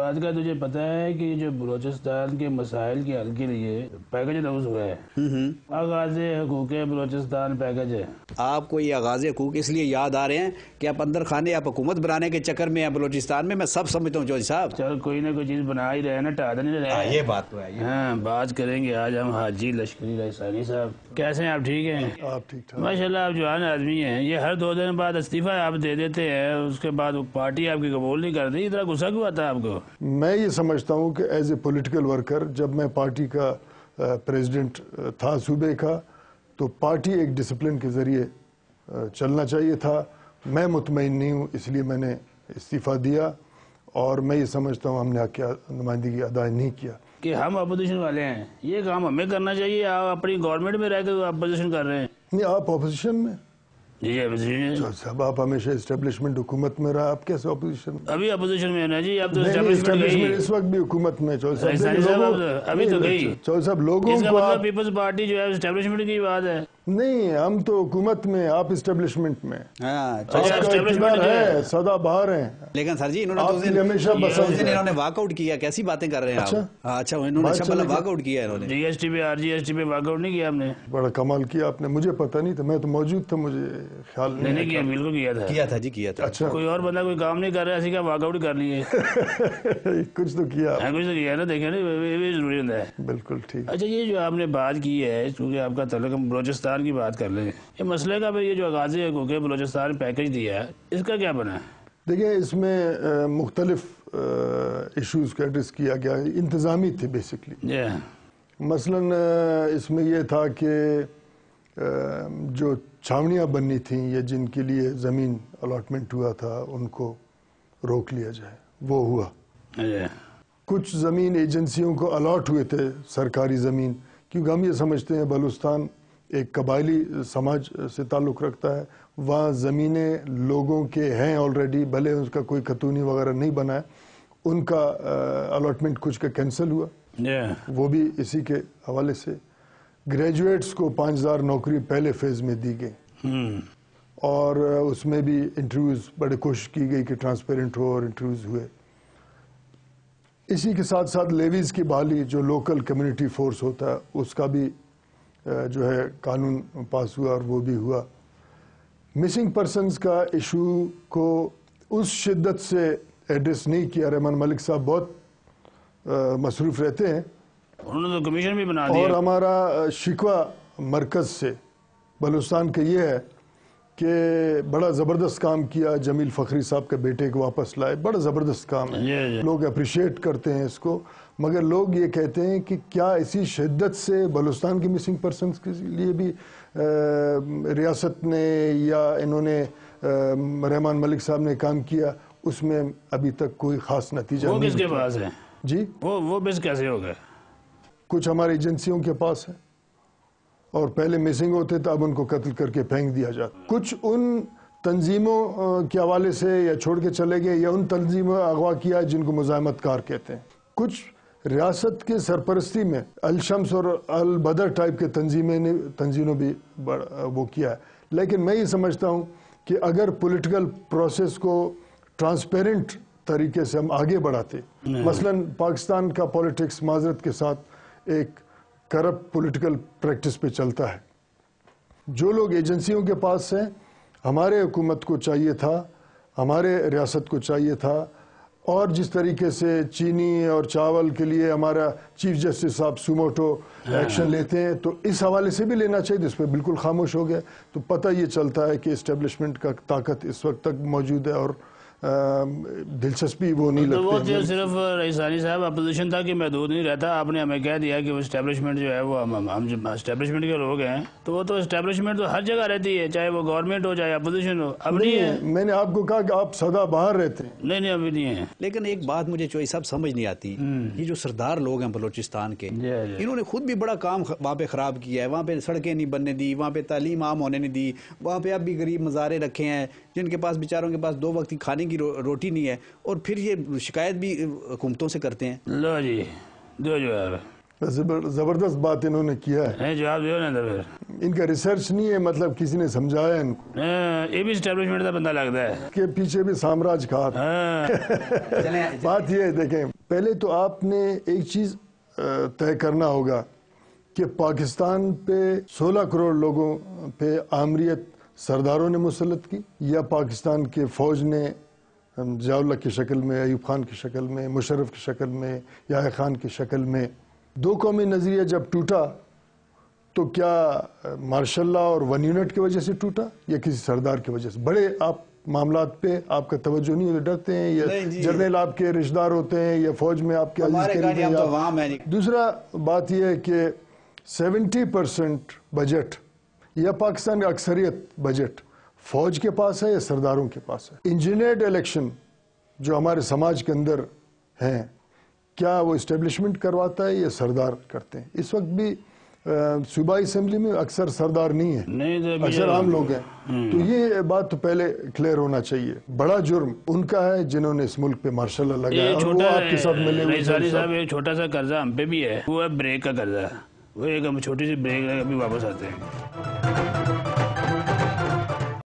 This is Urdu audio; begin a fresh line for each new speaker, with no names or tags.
بات کا تجھے پتا ہے کہ جو بلوچستان کے مسائل کے حل کے لیے پیکج اناؤنس ہوا ہے؟ آغاز حقوق بلوچستان پیکج ہے۔
آپ کو یہ آغاز حقوق اس لیے یاد آ رہے ہیں کہ آپ اندر خانے آپ حکومت بنانے کے چکر میں ہیں بلوچستان میں سب سمجھتا ہوں چودھری صاحب۔
چل کوئی نہ کوئی چیز بنا ہی رہے نا، ٹھا نہیں رہے۔
یہ بات تو ہے۔
ہاں بات کریں گے آج ہم حاجی لشکری رئیسانی صاحب، کیسے ہیں آپ؟ ٹھیک ہیں؟
آپ ٹھیک ٹھاک؟
ماشاءاللہ آپ جوان آدمی ہیں۔ یہ ہر 2 دن بعد استعفیٰ آپ دے دیتے ہیں، اس کے بعد پارٹی آپ کی قبول نہیں کرتی، اتنا غصہ کیوں آتا ہے آپ کو؟
میں یہ سمجھتا ہوں کہ ایز اے پولیٹیکل ورکر جب میں پارٹی کا پریزیڈنٹ تھا صوبے کا، تو پارٹی ایک ڈسپلن کے ذریعے چلنا چاہیے تھا۔ میں مطمئن نہیں ہوں، اس لیے میں نے استعفیٰ دیا، اور میں یہ سمجھتا ہوں ہم نے حق نمائندگی ادا نہیں کیا۔
کہ ہم اپوزیشن والے ہیں، یہ کام ہمیں کرنا چاہیے، آپ اپنی گورنمنٹ میں رہ کے اپوزیشن کر رہے ہیں۔
نہیں، آپ اپوزیشن میں؟
جی اپوزیشن
صاحب آپ ہمیشہ اسٹیبلشمنٹ حکومت میں رہا، آپ کیسے اپوزیشن میں؟
ابھی اپوزیشن میں ہے نا جی، اب تو
اسٹیبلشمنٹ اس وقت بھی حکومت میں۔
ابھی تو گئی
صاحب لوگوں
اس کا
کو
مطلب پیپلز پارٹی جو ہے اسٹیبلشمنٹ کی بات ہے۔
نہیں، ہم تو حکومت میں، آپ اسٹیبلشمنٹ میں۔ آپ کا
اسٹیبلشمنٹ
اقتدار ہے، سدا بہار ہیں۔
لیکن سر جی انہوں نے واک آؤٹ کیا، کیسی باتیں کر رہے ہیں آپ؟ اچھا انہوں نے واک آؤٹ کیا انہوں نے؟
جی ایس ٹی پہ آر جی ایس ٹی پہ واک آؤٹ نہیں کیا ہم نے۔
بڑا کمال کیا آپ نے، مجھے پتہ نہیں تھا، میں تو موجود تھا، مجھے خیال
نہیں کیا، بالکل کیا تھا
جی، کیا تھا۔
اچھا
کوئی اور بندہ کوئی کام نہیں کر رہا، اسی کا واک آؤٹ کر لیے۔
کچھ تو کیا،
کچھ تو کیا نا، دیکھیں نا، یہ بھی ضروری ہوتا ہے۔
بالکل ٹھیک۔
اچھا یہ جو آپ نے بات کی ہے، چونکہ آپ کا تعلق ہم بلوچستان کی بات کر لیں، یہ مسئلے کا یہ جو آغاز حقوق بلوچستان پیکج دیا ہے، اس کا کیا بنا ہے؟
دیکھیں اس میں مختلف ایشوز کا ایڈریس کیا گیا ہے، انتظامی تھے بیسکلی۔ مثلاً اس میں یہ تھا کہ جو چھاونیاں بننی تھیں یا جن کے لیے زمین الاٹمنٹ ہوا تھا ان کو روک لیا جائے، وہ ہوا۔ کچھ زمین ایجنسیوں کو الاٹ ہوئے تھے، سرکاری زمین، کیونکہ ہم یہ سمجھتے ہیں بلوچستان ایک قبائلی سماج سے تعلق رکھتا ہے، وہاں زمینیں لوگوں کے ہیں آلریڈی، بھلے اس کا کوئی خاتونی وغیرہ نہیں بنا ہے، ان کا الاٹمنٹ کچھ کا کینسل ہوا، وہ بھی اسی کے حوالے سے۔ گریجویٹس کو 5000 نوکری پہلے فیز میں دی گئی، اور اس میں بھی انٹرویوز بڑے کوشش کی گئی کہ ٹرانسپیرنٹ ہو، اور انٹرویوز ہوئے۔ اسی کے ساتھ ساتھ لیویز کی بحالی، جو لوکل کمیونٹی فورس ہوتا ہے، اس کا بھی جو ہے قانون پاس ہوا، اور وہ بھی ہوا۔ مسنگ پرسنز کا ایشو کو اس شدت سے ایڈریس نہیں کیا، رحمان ملک صاحب بہت مصروف رہتے ہیں،
انہوں نے تو کمیشن بھی بنا دیا،
اور ہمارا شکوہ مرکز سے بلوچستان کا یہ ہے کہ بڑا زبردست کام کیا، جمیل فخری صاحب کے بیٹے کو واپس لائے، بڑا زبردست کام ہے، لوگ اپریشیٹ کرتے ہیں اس کو، مگر لوگ یہ کہتے ہیں کہ کیا اسی شدت سے بلوچستان کی مسنگ پرسنز کے لیے بھی ریاست نے یا انہوں نے رحمان ملک صاحب نے کام کیا؟ اس میں ابھی تک کوئی خاص نتیجہ نہیں۔
وہ کس کے پاس ہے
جی؟
وہ بس کیسے ہو گئے؟
کچھ ہماری ایجنسیوں کے پاس ہے، اور پہلے مسنگ ہوتے تو اب ان کو قتل کر کے پھینک دیا جاتا۔ کچھ ان تنظیموں کے حوالے سے یا چھوڑ کے چلے گئے، یا ان تنظیموں اغوا کیا جن کو مزاحمت کار کہتے ہیں۔ کچھ ریاست کے سرپرستی میں الشمس اور البدر ٹائپ کے تنظیموں بھی وہ کیا ہے، لیکن میں یہ سمجھتا ہوں کہ اگر پولیٹیکل پروسیس کو ٹرانسپیرنٹ طریقے سے ہم آگے بڑھاتے، مثلاً پاکستان کا پولیٹکس معذرت کے ساتھ ایک کرپٹ پولیٹیکل پریکٹس پہ چلتا ہے۔ جو لوگ ایجنسیوں کے پاس ہیں، ہمارے حکومت کو چاہیے تھا، ہمارے ریاست کو چاہیے تھا، اور جس طریقے سے چینی اور چاول کے لیے ہمارا چیف جسٹس صاحب سوموٹو ایکشن لیتے ہیں، تو اس حوالے سے بھی لینا چاہیے، جس پہ بالکل خاموش ہو گیا۔ تو پتہ یہ چلتا ہے کہ اسٹیبلشمنٹ کا طاقت اس وقت تک موجود ہے، اور دلچسپی وہ نہیں
تو وہ
لگتی۔
صرف رئیسانی صاحب اپوزیشن تھا کہ محدود نہیں رہتا، آپ نے ہمیں کہہ دیا کہ وہ اسٹیبلشمنٹ جو ہے وہ ہم اسٹیبلشمنٹ کے لوگ ہیں، تو وہ تو اسٹیبلشمنٹ تو ہر جگہ رہتی ہے، چاہے وہ گورنمنٹ ہو چاہے اپوزیشن ہو۔ اب نہیں ہے،
میں نے آپ کو کہا کہ آپ سدا باہر رہتے ہیں۔
نہیں ابھی نہیں ہے۔
لیکن ایک بات مجھے چوئی صاحب سمجھ نہیں آتی، یہ جو سردار لوگ ہیں بلوچستان کے، انہوں نے خود بھی بڑا کام وہاں پہ خراب کیا ہے، وہاں پہ سڑکیں نہیں بننے دی، وہاں پہ تعلیم عام ہونے نہیں دی، وہاں پہ اب بھی غریب مزارے رکھے ہیں جن کے پاس بیچاروں کے پاس 2 وقت کی کھانے کی روٹی نہیں ہے، اور پھر یہ شکایت بھی حکومتوں سے کرتے ہیں۔
لو جی دو جواب،
زبردست بات انہوں نے کیا ہے۔
جواب دیو نا پھر۔
ان کا ریسرچ نہیں ہے, مطلب کسی نے سمجھایا ان کو,
یہ بھی اسٹیبلشمنٹ کا بندہ لگتا ہے
کہ پیچھے بھی سامراج کا ہاتھ. بات یہ ہے, دیکھیں پہلے تو آپ نے ایک چیز طے کرنا ہوگا کہ پاکستان پہ 16 کروڑ لوگوں پہ آمریت سرداروں نے مسلط کی, یا پاکستان کے فوج نے ضیاء اللہ کی شکل میں, ایوب خان کی شکل میں, مشرف کی شکل میں, یحییٰ خان کی شکل میں. دو قومی نظریہ جب ٹوٹا تو کیا مارشل لا اور 1 یونٹ کی وجہ سے ٹوٹا یا کسی سردار کی وجہ سے؟ بڑے آپ معاملات پہ آپ کا توجہ نہیں ہوتا, ڈرتے ہیں, یا جنرل آپ کے رشتہ دار ہوتے ہیں, یا فوج میں آپ کے عزیز قریب ہیں. دوسرا بات یہ ہے کہ 70% بجٹ یا پاکستان کا اکثریت بجٹ فوج کے پاس ہے یا سرداروں کے پاس ہے. انجینئرڈ الیکشن جو ہمارے سماج کے اندر ہیں, کیا وہ اسٹیبلشمنٹ کرواتا ہے یا سردار کرتے ہیں؟ اس وقت بھی صوبائی اسمبلی میں اکثر سردار نہیں ہے, اکثر عام لوگ ہیں. تو یہ بات تو پہلے کلیئر ہونا چاہیے. بڑا جرم ان کا ہے جنہوں نے اس ملک پہ مارشل لا لگایا, اور وہ آپ کے ساتھ ملے ہوئے.
صاحب ایک چھوٹا سا قرضہ ہم پہ بھی ہے, وہ ہے بریک کا قرضہ, وہ ایک ہم چھوٹی سی بریک ابھی واپس آتے ہیں.